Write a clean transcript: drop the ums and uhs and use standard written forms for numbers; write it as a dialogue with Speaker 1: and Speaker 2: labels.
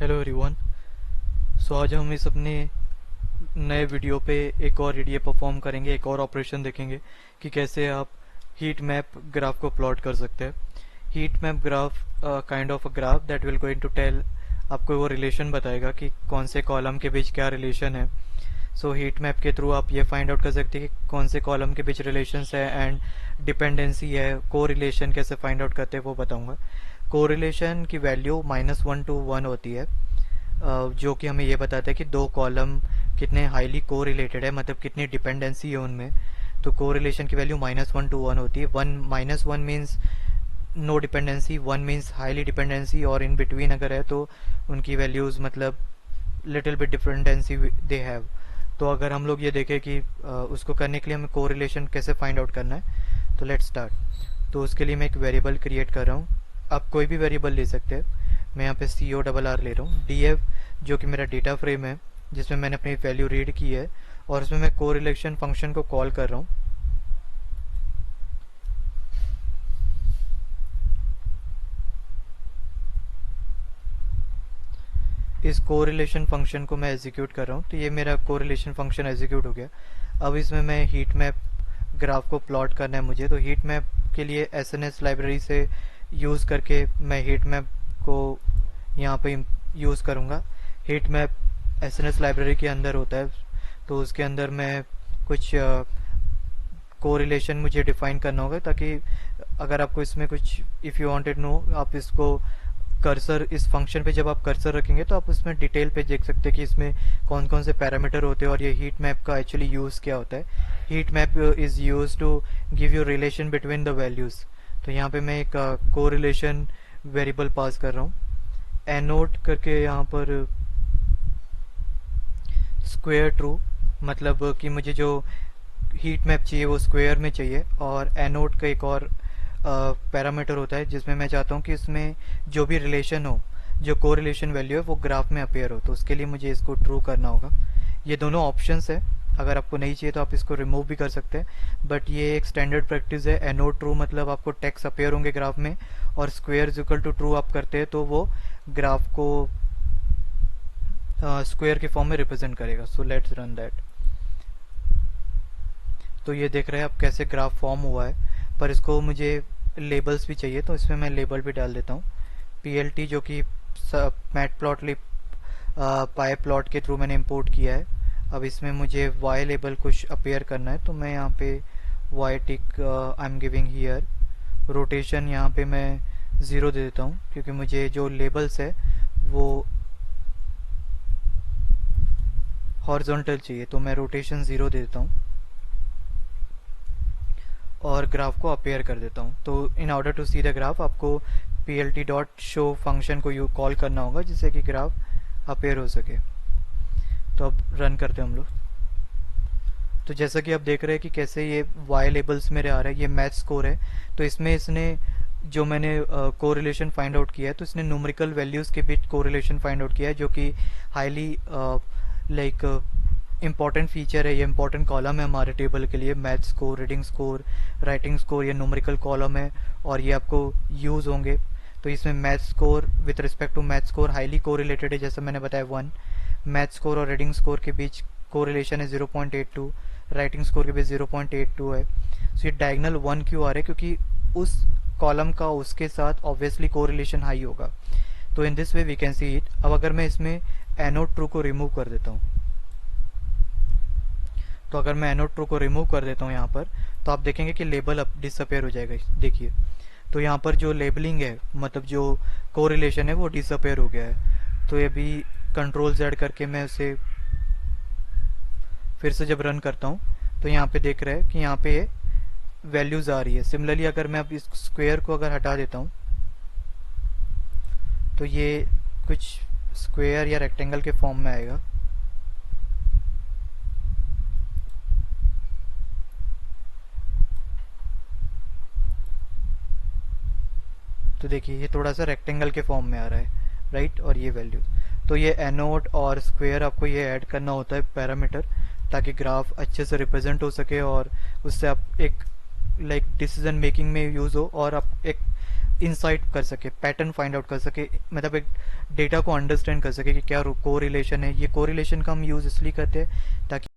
Speaker 1: Hello everyone. सो आज हम इस अपने नए वीडियो पे एक और ईडीए परफॉर्म करेंगे, एक और ऑपरेशन देखेंगे कि कैसे आप हीट मैप ग्राफ को प्लॉट कर सकते हैं। Heat map graph kind of a graph that will going to tell, आपको वो रिलेशन बताएगा कि कौन से कॉलम के बीच क्या रिलेशन है। सो हीट मैप के थ्रू आप ये फाइंड आउट कर सकते हैं कि कौन से कॉलम के बीच रिलेशंस है एंड डिपेंडेंसी है। को रिलेशन कैसे फाइंड आउट करते हैं वो बताऊंगा। कोरिलेशन की वैल्यू -1 to 1 होती है, जो कि हमें ये बताता है कि दो कॉलम कितने हाईली कोरिलेटेड है, मतलब कितनी डिपेंडेंसी है उनमें। तो कोरिलेशन की वैल्यू -1 to 1 होती है। -1 means no dependency, 1 means highly dependency, और इन बिटवीन अगर है तो उनकी वैल्यूज मतलब little bit dependency they have. तो अगर हम लोग ये देखें कि उसको करने के लिए हमें कोरिलेशन कैसे फाइंड आउट करना है, तो लेट्स स्टार्ट। तो उसके लिए मैं एक वेरिएबल क्रिएट कर रहा हूँ। आप कोई भी वेरिएबल ले सकते हैं। मैं यहाँ पे CORR ले रहा हूँ। DF जो कि मेरा डेटा फ्रेम है जिसमें मैंने अपनी वैल्यू रीड की है, और उसमें मैं कोरिलेशन फंक्शन को कॉल कर रहा हूँ। इस कोरिलेशन फंक्शन को मैं एग्जीक्यूट कर रहा हूँ। तो ये मेरा कोरिलेशन फंक्शन एग्जीक्यूट हो गया। अब इसमें मैं हीट मैप ग्राफ को प्लॉट करना है मुझे। तो हीट मैप के लिए SNS लाइब्रेरी से यूज़ करके मैं हीट मैप को यहाँ पे यूज़ करूँगा। हीट मैप SNS लाइब्रेरी के अंदर होता है, तो उसके अंदर मैं कुछ कोरिलेशन मुझे डिफाइन करना होगा, ताकि अगर आपको इसमें कुछ इफ़ यू वांटेड नो, आप इसको कर्सर इस फंक्शन पे जब आप कर्सर रखेंगे तो आप उसमें डिटेल पे देख सकते हैं कि इसमें कौन कौन से पैरामीटर होते हैं और ये हीट मैप का एक्चुअली यूज़ क्या होता है। Heat map is use to give you relation between the values. तो यहाँ पे मैं एक कोरिलेशन वेरिएबल पास कर रहा हूँ, एनोट करके यहाँ पर स्क्वायर ट्रू, मतलब कि मुझे जो हीट मैप चाहिए वो स्क्वायर में चाहिए। और एनोट का एक और पैरामीटर होता है जिसमें मैं चाहता हूँ कि इसमें जो भी रिलेशन हो, जो कोरिलेशन वैल्यू है वो ग्राफ में अपीयर हो। तो उसके लिए मुझे इसको ट्रू करना होगा। ये दोनों ऑप्शंस है, अगर आपको नहीं चाहिए तो आप इसको रिमूव भी कर सकते हैं, बट ये एक स्टैंडर्ड प्रैक्टिस है। एनोट ट्रू मतलब आपको टेक्स्ट अपीयर होंगे ग्राफ में, और square is equal to true आप करते हैं तो वो ग्राफ को स्क्वायर के फॉर्म में रिप्रेजेंट करेगा। So let's run that. तो ये देख रहे हैं आप कैसे ग्राफ फॉर्म हुआ है, पर इसको मुझे लेबल्स भी चाहिए, तो इसमें मैं लेबल भी डाल देता हूँ। PLT जो कि मैटप्लॉटलिब पाई प्लॉट के थ्रू मैंने इंपोर्ट किया है। अब इसमें मुझे y लेबल कुछ अपीयर करना है, तो मैं यहाँ पे y tick I am giving here. Rotation यहाँ पे मैं 0 दे देता हूँ, क्योंकि मुझे जो लेबल्स है वो हॉरिजॉन्टल चाहिए, तो मैं रोटेशन 0 दे देता हूँ और ग्राफ को अपीयर कर देता हूँ। तो in order to see the graph आपको PLT.show फंक्शन को यू कॉल करना होगा जिससे कि ग्राफ अपीयर हो सके। तो अब रन करते हैं हम लोग। तो जैसा कि आप देख रहे हैं कि कैसे ये y लेबल्स मेरे आ रहे हैं, ये मैथ स्कोर है। तो इसमें इसने जो मैंने कोरिलेशन फाइंड आउट किया है, तो इसने न्यूमेरिकल वैल्यूज़ के बीच कोरिलेशन फाइंड आउट किया है, जो कि हाईली लाइक इम्पॉर्टेंट फीचर है। ये इम्पॉर्टेंट कॉलम है हमारे टेबल के लिए। Math score, reading score, writing score, ये न्यूमेरिकल कॉलम है और ये आपको यूज़ होंगे। तो इसमें math score with respect to math score highly correlated है, जैसे मैंने बताया 1। मैथ स्कोर और रीडिंग स्कोर के बीच कोरिलेशन है 0.82, राइटिंग स्कोर के बीच 0.82 है। सो ये डायगोनल 1 क्यों आ रहा है, क्योंकि उस कॉलम का उसके साथ ऑब्वियसली कोरिलेशन हाई होगा। तो in this way we can see it. अब अगर मैं इसमें एनोड ट्रू को रिमूव कर देता हूँ, तो अगर मैं एनोड ट्रू को रिमूव कर देता हूँ यहाँ पर, तो आप देखेंगे कि लेबल अब डिसअपेयर हो जाएगा। देखिए, तो यहाँ पर जो लेबलिंग है, मतलब जो कोरिलेशन है, वो डिसअपेयर हो गया है। तो ये भी Ctrl+Z करके मैं उसे फिर से जब रन करता हूँ, तो यहाँ पे देख रहे हैं कि यहाँ पे वैल्यूज आ रही है। सिमिलरली अगर मैं अब इस स्क्वायर को अगर हटा देता हूँ, तो ये कुछ स्क्वायर या रेक्टेंगल के फॉर्म में आएगा। तो देखिए ये थोड़ा सा रेक्टेंगल के फॉर्म में आ रहा है, राइट। और ये वैल्यू, तो ये एनोड और स्क्वायर आपको ये ऐड करना होता है पैरामीटर, ताकि ग्राफ अच्छे से रिप्रेजेंट हो सके और उससे आप एक लाइक डिसीजन मेकिंग में यूज़ हो, और आप एक इंसाइट कर सके, पैटर्न फाइंड आउट कर सके, मतलब एक डेटा को अंडरस्टैंड कर सके कि क्या कोरिलेशन है। ये कोरिलेशन का हम यूज़ इसलिए करते हैं ताकि